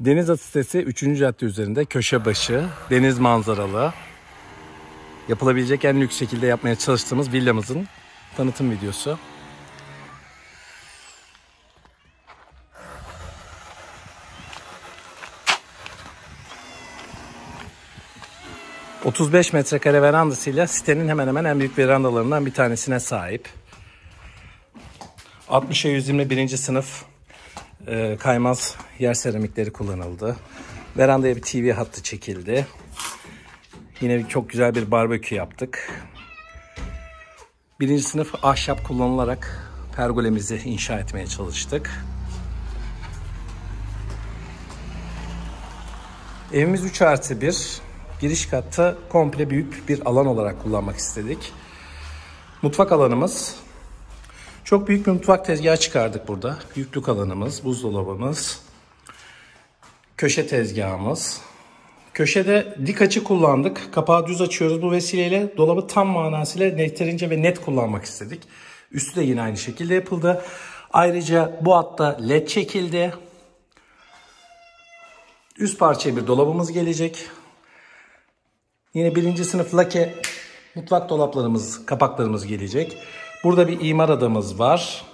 Denizatı sitesi 3. cadde üzerinde köşe başı, deniz manzaralı, yapılabilecek en lüks şekilde yapmaya çalıştığımız villamızın tanıtım videosu. ...35 metrekare verandasıyla sitenin hemen hemen en büyük verandalarından bir tanesine sahip. 60'a 120 birinci sınıf kaymaz yer seramikleri kullanıldı. Verandaya bir TV hattı çekildi. Yine çok güzel bir barbekü yaptık. Birinci sınıf ahşap kullanılarak pergolemizi inşa etmeye çalıştık. Evimiz 3+1. Giriş katta komple büyük bir alan olarak kullanmak istedik. Mutfak alanımız. Çok büyük bir mutfak tezgahı çıkardık burada. Büyüklük alanımız, buzdolabımız, köşe tezgahımız. Köşede dik açı kullandık. Kapağı düz açıyoruz bu vesileyle. Dolabı tam manasıyla yeterince ve net kullanmak istedik. Üstü de yine aynı şekilde yapıldı. Ayrıca bu hatta led çekildi. Üst parçaya bir dolabımız gelecek. Yine birinci sınıf lake mutfak dolaplarımız, kapaklarımız gelecek. Burada bir imar adamız var.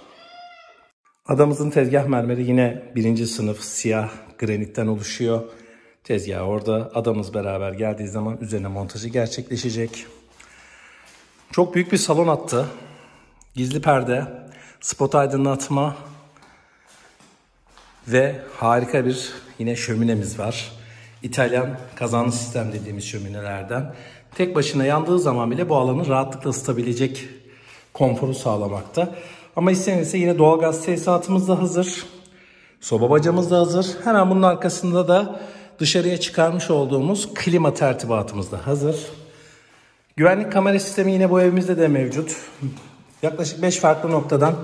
Adamızın tezgah mermeri yine birinci sınıf siyah granitten oluşuyor. Tezgah orada. Adamız beraber geldiği zaman üzerine montajı gerçekleşecek. Çok büyük bir salon hattı. Gizli perde, spot aydınlatma ve harika bir yine şöminemiz var. İtalyan kazanlı sistem dediğimiz şöminelerden. Tek başına yandığı zaman bile bu alanı rahatlıkla ısıtabilecek konforu sağlamakta. Ama istenirse yine doğalgaz tesisatımız da hazır. Soba bacamız da hazır. Hemen bunun arkasında da dışarıya çıkarmış olduğumuz klima tertibatımız da hazır. Güvenlik kamera sistemi yine bu evimizde de mevcut. Yaklaşık 5 farklı noktadan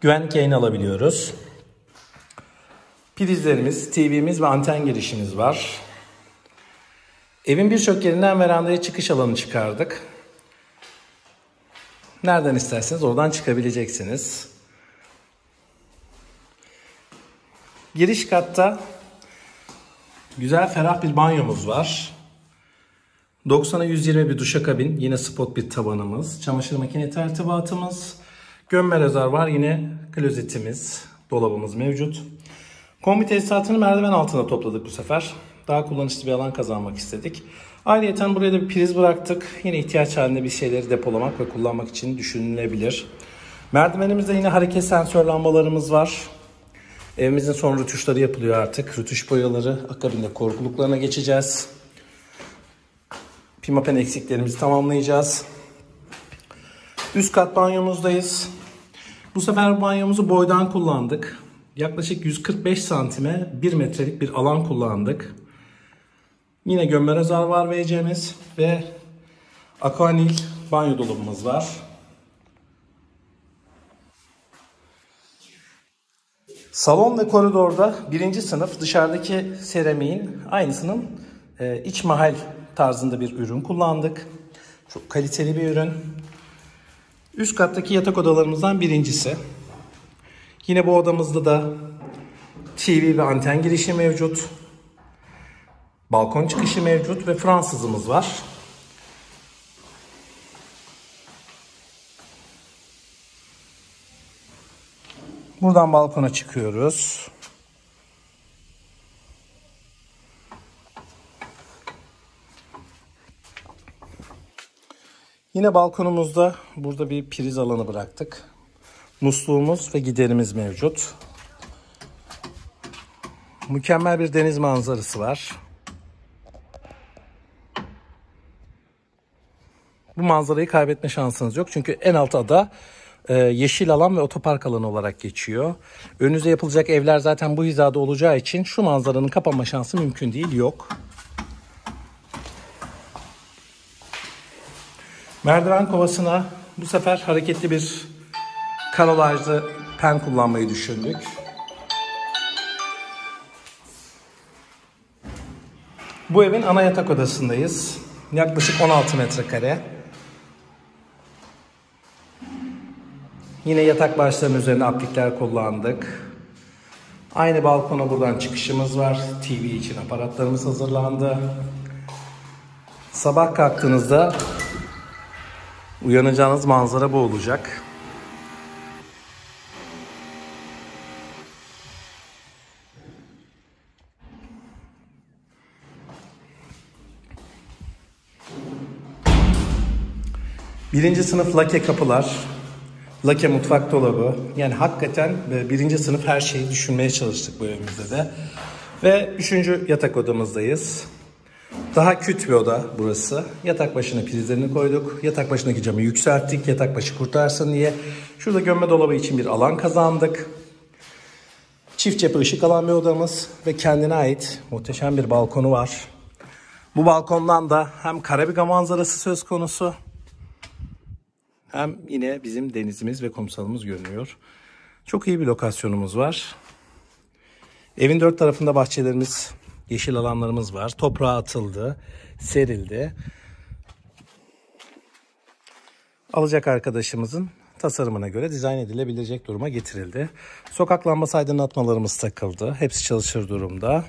güvenlik yayını alabiliyoruz. Prizlerimiz, TV'miz ve anten girişimiz var. Evin birçok yerinden verandaya çıkış alanı çıkardık. Nereden isterseniz oradan çıkabileceksiniz. Giriş katta güzel ferah bir banyomuz var. 90'a 120 bir duşakabin, yine spot bir tabanımız, çamaşır makine tertibatımız, gömme rezervuar, yine klozetimiz, dolabımız mevcut. Kombi tesisatını merdiven altına topladık bu sefer. Daha kullanışlı bir alan kazanmak istedik. Ayrıca buraya da bir priz bıraktık. Yine ihtiyaç halinde bir şeyleri depolamak ve kullanmak için düşünülebilir. Merdivenimizde yine hareket sensör lambalarımız var. Evimizin son rötuşları yapılıyor artık. Rötuş boyaları, akabinde korkuluklarına geçeceğiz. Pimapen eksiklerimizi tamamlayacağız. Üst kat banyomuzdayız. Bu sefer banyomuzu boydan kullandık. Yaklaşık 145 santime 1 metrelik bir alan kullandık. Yine gömme rezervuar WC'miz ve Aquanil banyo dolabımız var. Salon ve koridorda birinci sınıf dışarıdaki seramiğin aynısının iç mahal tarzında bir ürün kullandık. Çok kaliteli bir ürün. Üst kattaki yatak odalarımızdan birincisi. Yine bu odamızda da TV ve anten girişi mevcut. Balkon çıkışı mevcut ve Fransızımız var. Buradan balkona çıkıyoruz. Yine balkonumuzda burada bir priz alanı bıraktık. Musluğumuz ve giderimiz mevcut. Mükemmel bir deniz manzarası var. Bu manzarayı kaybetme şansınız yok. Çünkü en alt ada yeşil alan ve otopark alanı olarak geçiyor. Önünüze yapılacak evler zaten bu hizada olacağı için şu manzaranın kapanma şansı mümkün değil, yok. Merdiven kovasına bu sefer hareketli bir karolajlı pen kullanmayı düşündük. Bu evin ana yatak odasındayız. Yaklaşık 16 metrekare. Yine yatak başlarının üzerine aplikler kullandık. Aynı balkona buradan çıkışımız var. TV için aparatlarımız hazırlandı. Sabah kalktığınızda uyanacağınız manzara bu olacak. Birinci sınıf lake kapılar, lake mutfak dolabı. Yani hakikaten birinci sınıf her şeyi düşünmeye çalıştık bu evimizde de. Ve 3. yatak odamızdayız. Daha küt bir oda burası. Yatak başına prizlerini koyduk. Yatak başındaki camı yükselttik. Yatak başı kurtarsın diye. Şurada gömme dolabı için bir alan kazandık. Çift cephe ışık alan bir odamız ve kendine ait muhteşem bir balkonu var. Bu balkondan da hem Karabük manzarası söz konusu, hem yine bizim denizimiz ve kumsalımız görünüyor. Çok iyi bir lokasyonumuz var. Evin 4 tarafında bahçelerimiz, yeşil alanlarımız var. Toprağa atıldı, serildi. Alacak arkadaşımızın tasarımına göre dizayn edilebilecek duruma getirildi. Sokak lambası aydınlatmalarımız takıldı. Hepsi çalışır durumda.